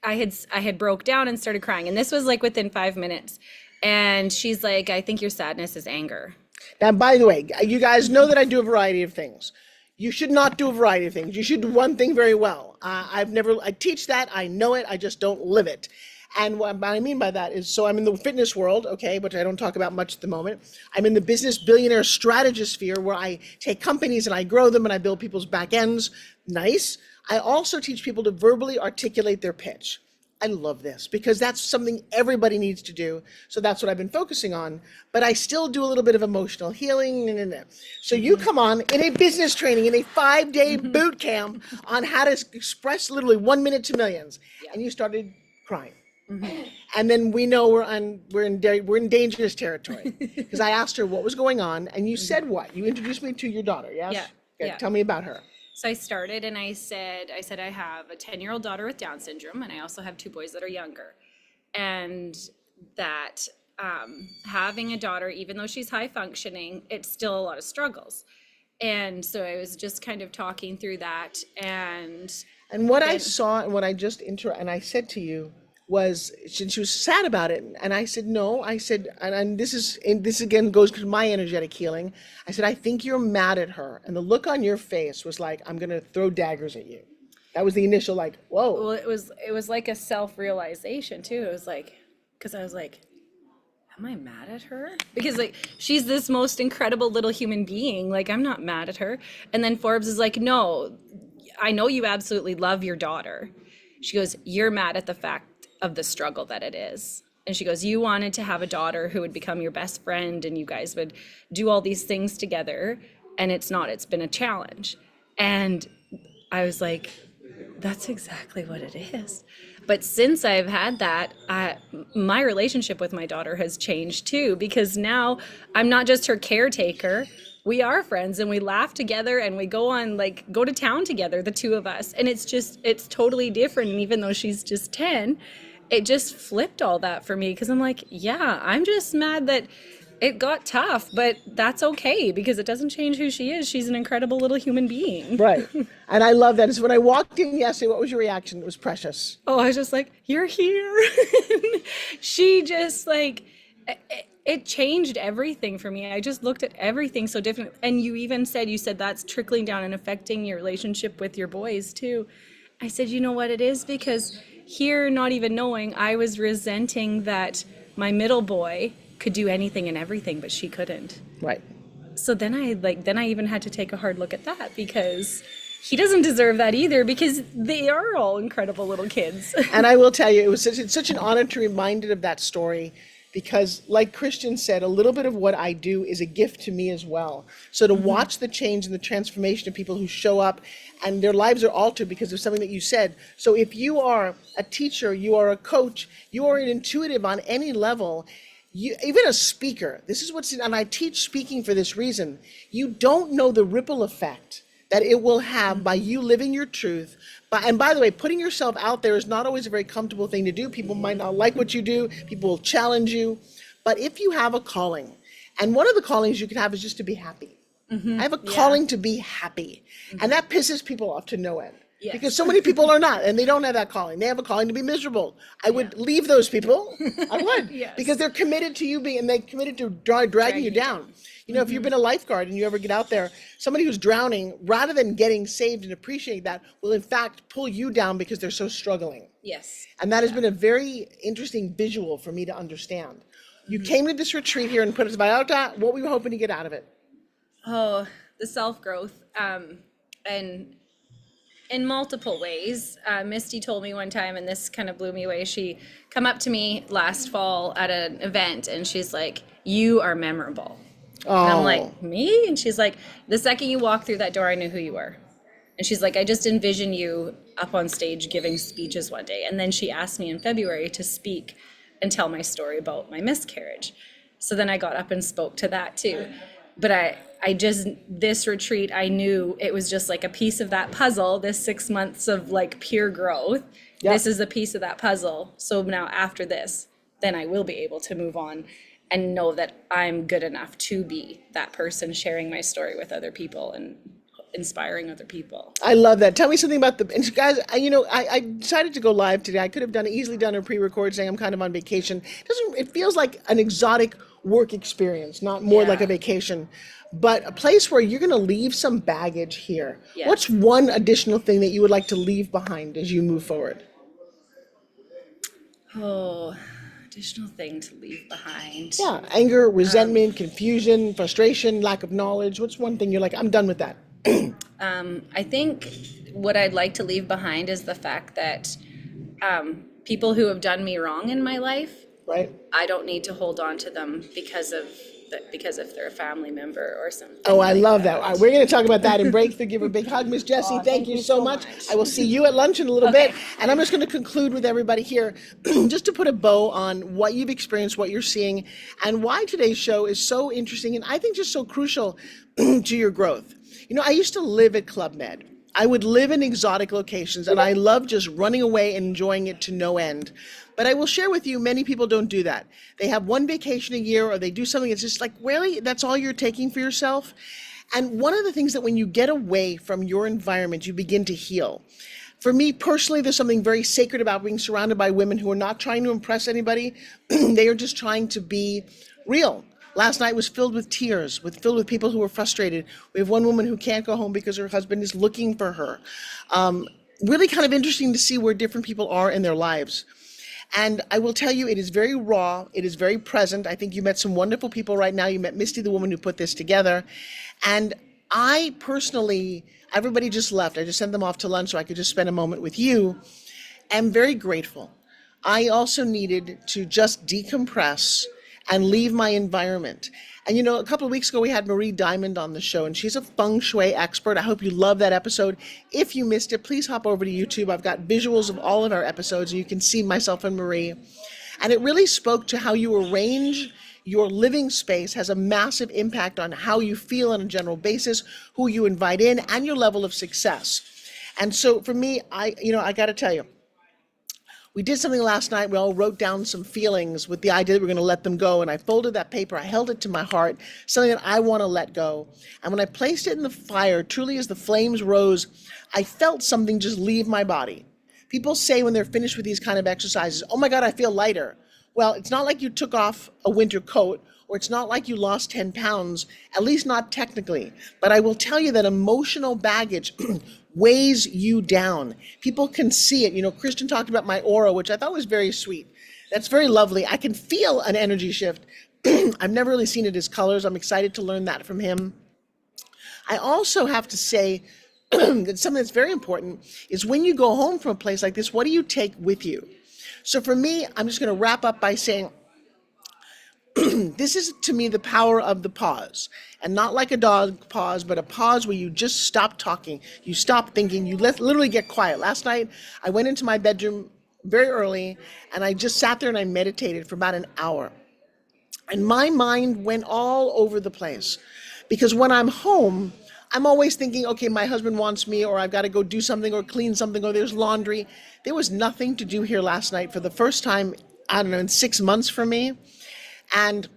I had broke down and started crying, and this was like within 5 minutes. And she's like, I think your sadness is anger.
Now, by the way, you guys know that I do a variety of things. You should not do a variety of things. You should do one thing very well. I teach that. I know it. I just don't live it. And what I mean by that is, so I'm in the fitness world, okay, which I don't talk about much at the moment. I'm in the business billionaire strategist sphere where I take companies and I grow them and I build people's back ends. Nice. I also teach people to verbally articulate their pitch. I love this because that's something everybody needs to do. So that's what I've been focusing on. But I still do a little bit of emotional healing. So you come on in a business training, in a 5-day boot camp on how to express literally 1 minute to millions. And you started crying. And then we know we're in dangerous territory because I asked her what was going on, and you said what? You introduced me to your daughter, yes?
Yeah,
Okay,
yeah.
tell me about her.
So I started and I said I have a 10-year-old daughter with Down syndrome, and I also have 2 boys that are younger. And that having a daughter, even though she's high functioning, it's still a lot of struggles. And so I was just kind of talking through that. And
what I saw and what I just and I said to you was, she was sad about it. And I said, no, I said, and this again goes to my energetic healing. I said, I think you're mad at her. And the look on your face was like, I'm going to throw daggers at you. That was the initial like, whoa.
well, it was like a self-realization too. It was like, because I was like, am I mad at her? Because like, she's this most incredible little human being. Like, I'm not mad at her. And then Forbes is like, no, I know you absolutely love your daughter. She goes, you're mad at the fact of the struggle that it is. And she goes, you wanted to have a daughter who would become your best friend and you guys would do all these things together. And it's been a challenge. And I was like, that's exactly what it is. But since I've had that, my relationship with my daughter has changed too, because now I'm not just her caretaker. We are friends and we laugh together and we go to town together, the 2 of us. And it's totally different. And even though she's just 10, it just flipped all that for me, because I'm like, yeah, I'm just mad that it got tough, but that's okay because it doesn't change who she is. She's an incredible little human being.
Right. And I love that. So when I walked in yesterday, what was your reaction? It was precious.
Oh, I was just like, you're here. She just like, it changed everything for me. I just looked at everything so different. And you said that's trickling down and affecting your relationship with your boys too. I said, you know what it is? Because here, not even knowing, I was resenting that my middle boy could do anything and everything, but she couldn't.
Right.
So then I even had to take a hard look at that, because he doesn't deserve that either, because they are all incredible little kids.
And I will tell you, it's such an honor to be reminded of that story, because like Christian said, a little bit of what I do is a gift to me as well. So to watch the change and the transformation of people who show up and their lives are altered because of something that you said. So if you are a teacher, you are a coach, you are an intuitive on any level, even a speaker, and I teach speaking for this reason, you don't know the ripple effect that it will have by you living your truth. And by the way, putting yourself out there is not always a very comfortable thing to do. People might not like what you do. People will challenge you. But if you have a calling, and one of the callings you can have is just to be happy. I have a calling to be happy. And that pisses people off to no end. Yes. Because so many people are not, and they don't have that calling. They have a calling to be miserable. I would leave those people. I would. Yes. Because they're committed to you and they're committed to dragging you down. You know, if you've been a lifeguard and you ever get out there, somebody who's drowning, rather than getting saved and appreciating that, will in fact pull you down because they're so struggling.
Yes.
And that has been a very interesting visual for me to understand. You came to this retreat here in Puerto Vallarta. What were you hoping to get out of it?
Oh, the self-growth. And in multiple ways. Misty told me one time, and this kind of blew me away, she come up to me last fall at an event and she's like, you are memorable. And I'm like, me? And she's like, the second you walked through that door, I knew who you were. And she's like, I just envision you up on stage giving speeches one day. And then she asked me in February to speak and tell my story about my miscarriage. So then I got up and spoke to that too. But this retreat, I knew it was just like a piece of that puzzle, this 6 months of like pure growth. Yep. This is a piece of that puzzle. So now after this, then I will be able to move on and know that I'm good enough to be that person sharing my story with other people and inspiring other people.
I love that. Tell me something about and guys, I decided to go live today. I could have easily done a pre-record saying I'm kind of on vacation. It feels like an exotic work experience, not more like a vacation, but a place where you're going to leave some baggage here. Yes. What's one additional thing that you would like to leave behind as you move forward?
Oh, additional thing to leave behind.
Yeah, anger, resentment, confusion, frustration, lack of knowledge. What's one thing you're like, I'm done with that?
I think what I'd like to leave behind is the fact that people who have done me wrong in my life,
Right?
I don't need to hold on to them because if they're a family member or something.
Oh, I
like
love that. All right, we're going to talk about that in Breakthrough. Give her a big hug, Miss Jessie. Thank you so much. I will see you at lunch in a little bit. And I'm just going to conclude with everybody here, just to put a bow on what you've experienced, what you're seeing, and why today's show is so interesting and I think just so crucial to your growth. You know, I used to live at Club Med. I would live in exotic locations and I love just running away and enjoying it to no end. But I will share with you, many people don't do that. They have one vacation a year or they do something that's just like, really, that's all you're taking for yourself? And one of the things that when you get away from your environment, you begin to heal. For me personally, there's something very sacred about being surrounded by women who are not trying to impress anybody. They are just trying to be real. Last night was filled with tears, filled with people who were frustrated. We have one woman who can't go home because her husband is looking for her. Really kind of interesting to see where different people are in their lives. And I will tell you, it is very raw. It is very present. I think you met some wonderful people right now. You met Misty, the woman who put this together. And I personally, everybody just left. I just sent them off to lunch so I could just spend a moment with you. I'm very grateful. I also needed to just decompress and leave my environment. And you know, a couple of weeks ago, we had Marie Diamond on the show, and she's a feng shui expert. I hope you love that episode. If you missed it, please hop over to YouTube. I've got visuals of all of our episodes, and you can see myself and Marie. And it really spoke to how you arrange your living space has a massive impact on how you feel on a general basis, who you invite in, and your level of success. And so for me, I got to tell you, we did something last night. We all wrote down some feelings with the idea that we're going to let them go. And I folded that paper. I held it to my heart, something that I want to let go. And when I placed it in the fire, truly as the flames rose, I felt something just leave my body. People say when they're finished with these kind of exercises, oh my God, I feel lighter. Well, it's not like you took off a winter coat, or it's not like you lost 10 pounds, at least not technically. But I will tell you that emotional baggage weighs you down. People can see it. You know, Christian talked about my aura, which I thought was very sweet. That's very lovely. I can feel an energy shift. I've never really seen it as colors. I'm excited to learn that from him. I also have to say that something that's very important is when you go home from a place like this, what do you take with you? So for me, I'm just going to wrap up by saying, this is to me the power of the pause, and not like a dog pause, but a pause where you just stop talking, you stop thinking, you literally get quiet. Last night, I went into my bedroom very early and I just sat there and I meditated for about an hour. And my mind went all over the place because when I'm home, I'm always thinking, okay, my husband wants me, or I've got to go do something or clean something, or there's laundry. There was nothing to do here last night for the first time, I don't know, in 6 months for me. And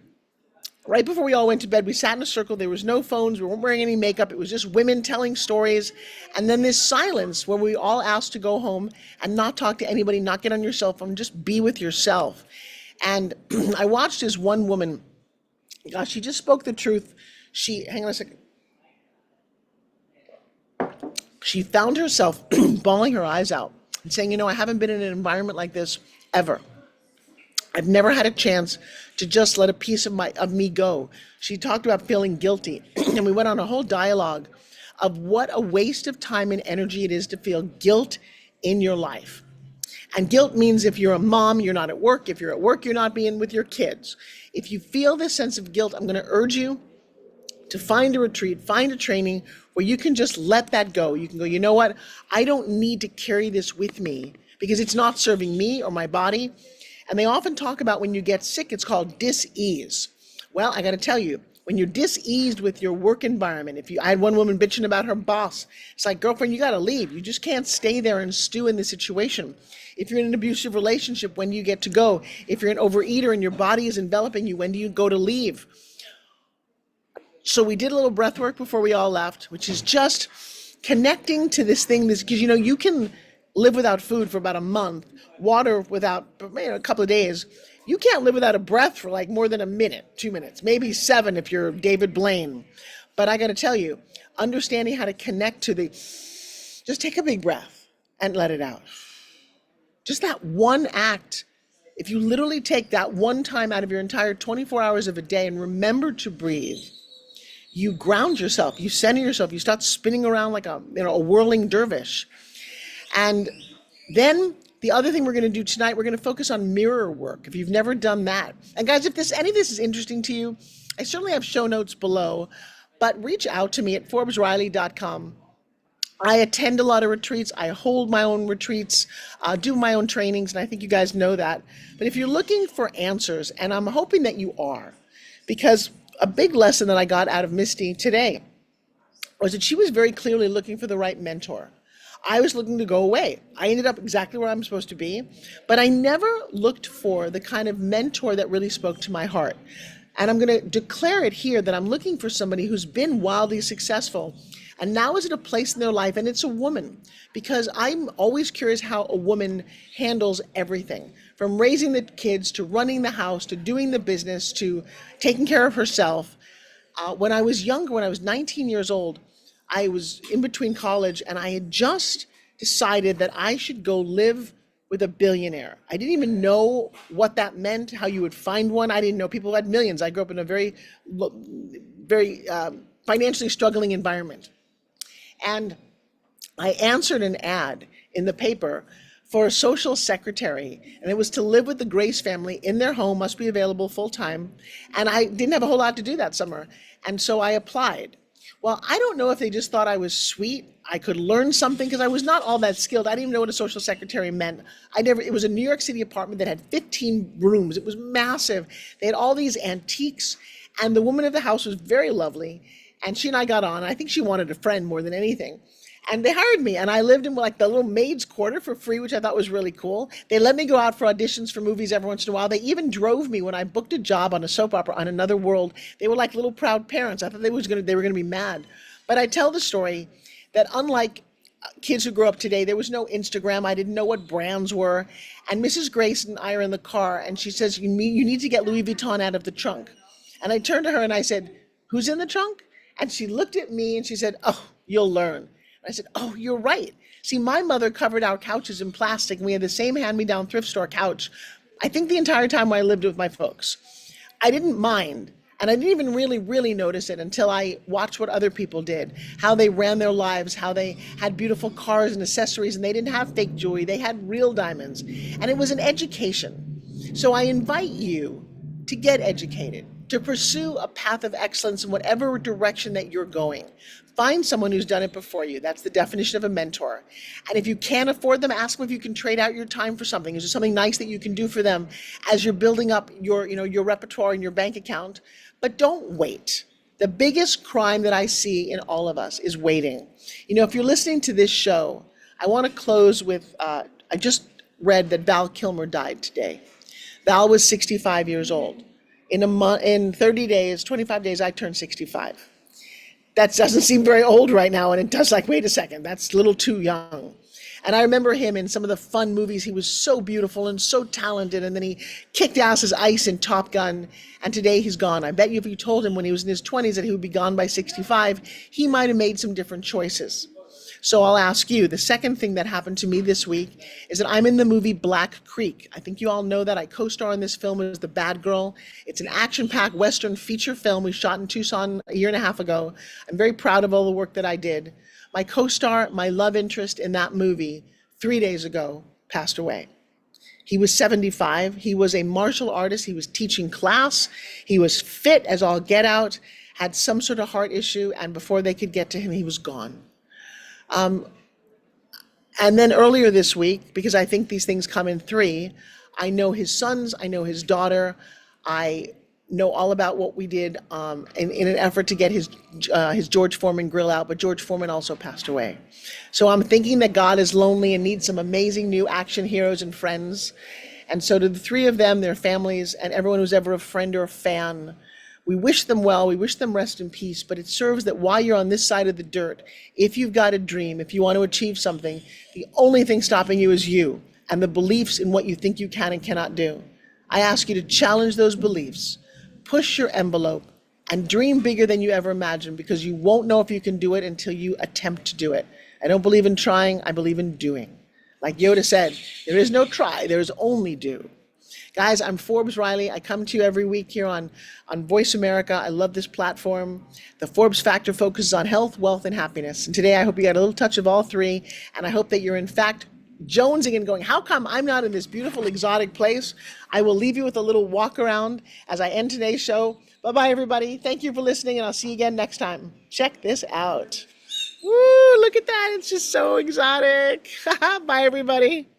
right before we all went to bed, we sat in a circle. There was no phones. We weren't wearing any makeup. It was just women telling stories. And then this silence where we all asked to go home and not talk to anybody, not get on your cell phone, just be with yourself. And I watched this one woman. Gosh, she just spoke the truth. Hang on a second. She found herself bawling her eyes out and saying, you know, I haven't been in an environment like this ever. I've never had a chance to just let a piece of me go. She talked about feeling guilty, and we went on a whole dialogue of what a waste of time and energy it is to feel guilt in your life. And guilt means if you're a mom, you're not at work. If you're at work, you're not being with your kids. If you feel this sense of guilt, I'm going to urge you to find a retreat, find a training where you can just let that go. You can go, you know what? I don't need to carry this with me because it's not serving me or my body. And they often talk about when you get sick, it's called dis-ease. Well, I got to tell you, when you're dis-eased with your work environment, I had one woman bitching about her boss. It's like, girlfriend, you got to leave. You just can't stay there and stew in the situation. If you're in an abusive relationship, when do you get to go? If you're an overeater and your body is enveloping you, when do you go to leave? So we did a little breath work before we all left, which is just connecting to this thing, because, you know, you can live without food for about a month, water without, a couple of days. You can't live without a breath for like more than a minute, 2 minutes, maybe 7 if you're David Blaine. But I got to tell you, understanding how to connect to just take a big breath and let it out. Just that one act if you literally take that one time out of your entire 24 hours of a day and remember to breathe, you ground yourself, you center yourself, you start spinning around like a whirling dervish. And then the other thing we're going to do tonight, we're going to focus on mirror work, if you've never done that. And guys, if any of this is interesting to you, I certainly have show notes below, but reach out to me at forbesriley.com. I attend a lot of retreats. I hold my own retreats, do my own trainings, and I think you guys know that. But if you're looking for answers, and I'm hoping that you are, because a big lesson that I got out of Misty today was that she was very clearly looking for the right mentor. I was looking to go away. I ended up exactly where I'm supposed to be, but I never looked for the kind of mentor that really spoke to my heart. And I'm going to declare it here that I'm looking for somebody who's been wildly successful and now is at a place in their life, and it's a woman, because I'm always curious how a woman handles everything, from raising the kids to running the house to doing the business to taking care of herself. When I was younger, when I was 19 years old, I was in between college, and I had just decided that I should go live with a billionaire. I didn't even know what that meant, how you would find one. I didn't know people who had millions. I grew up in a very financially struggling environment. And I answered an ad in the paper for a social secretary, and it was to live with the Grace family in their home, must be available full time. And I didn't have a whole lot to do that summer. And so I applied. Well, I don't know if they just thought I was sweet, I could learn something, because I was not all that skilled. I didn't even know what a social secretary meant. It was a New York City apartment that had 15 rooms. It was massive. They had all these antiques, and the woman of the house was very lovely. And she and I got on. I think she wanted a friend more than anything. And they hired me, and I lived in like the little maid's quarter for free, which I thought was really cool. They let me go out for auditions for movies every once in a while. They even drove me when I booked a job on a soap opera on Another World. They were like little proud parents. I thought they were going to be mad. But I tell the story that unlike kids who grow up today, there was no Instagram. I didn't know what brands were. And Mrs. Grace and I are in the car, and she says, you need to get Louis Vuitton out of the trunk. And I turned to her and I said, who's in the trunk? And she looked at me and she said, oh, you'll learn. And I said, oh, you're right. See, my mother covered our couches in plastic, and we had the same hand-me-down thrift store couch, I think the entire time I lived with my folks. I didn't mind, and I didn't even really notice it until I watched what other people did, how they ran their lives, how they had beautiful cars and accessories, and they didn't have fake jewelry, they had real diamonds. And it was an education. So I invite you to get educated, to pursue a path of excellence in whatever direction that you're going. Find someone who's done it before you. That's the definition of a mentor. And if you can't afford them, ask them if you can trade out your time for something. Is there something nice that you can do for them as you're building up your repertoire and your bank account? But don't wait. The biggest crime that I see in all of us is waiting. If you're listening to this show, I want to close with, I just read that Val Kilmer died today. Val was 65 years old. In 30 days, 25 days, I turned 65. That doesn't seem very old right now, and it does, like, wait a second, that's a little too young. And I remember him in some of the fun movies. He was so beautiful and so talented, and then he kicked ass as Ice in Top Gun, and today he's gone. I bet you if you told him when he was in his 20s that he would be gone by 65, he might have made some different choices. So I'll ask you, the second thing that happened to me this week is that I'm in the movie Black Creek. I think you all know that. I co-star in this film as the bad girl. It's an action-packed Western feature film we shot in Tucson a year and a half ago. I'm very proud of all the work that I did. My co-star, my love interest in that movie, 3 days ago, passed away. He was 75. He was a martial artist. He was teaching class. He was fit as all get out, had some sort of heart issue, and before they could get to him, he was gone. And then earlier this week, because I think these things come in three, I know his sons, I know his daughter, I know all about what we did in an effort to get his George Foreman grill out, but George Foreman also passed away. So I'm thinking that God is lonely and needs some amazing new action heroes and friends. And so to the three of them, their families, and everyone who's ever a friend or a fan, we wish them well, we wish them rest in peace, but it serves that while you're on this side of the dirt, if you've got a dream, if you want to achieve something, the only thing stopping you is you and the beliefs in what you think you can and cannot do. I ask you to challenge those beliefs, push your envelope, and dream bigger than you ever imagined, because you won't know if you can do it until you attempt to do it. I don't believe in trying, I believe in doing. Like Yoda said, there is no try, there is only do. Guys, I'm Forbes Riley. I come to you every week here on Voice America. I love this platform. The Forbes Factor focuses on health, wealth, and happiness. And today I hope you got a little touch of all three. And I hope that you're in fact jonesing and going, how come I'm not in this beautiful exotic place? I will leave you with a little walk around as I end today's show. Bye-bye, everybody. Thank you for listening, and I'll see you again next time. Check this out. Woo, look at that. It's just so exotic. Bye, everybody.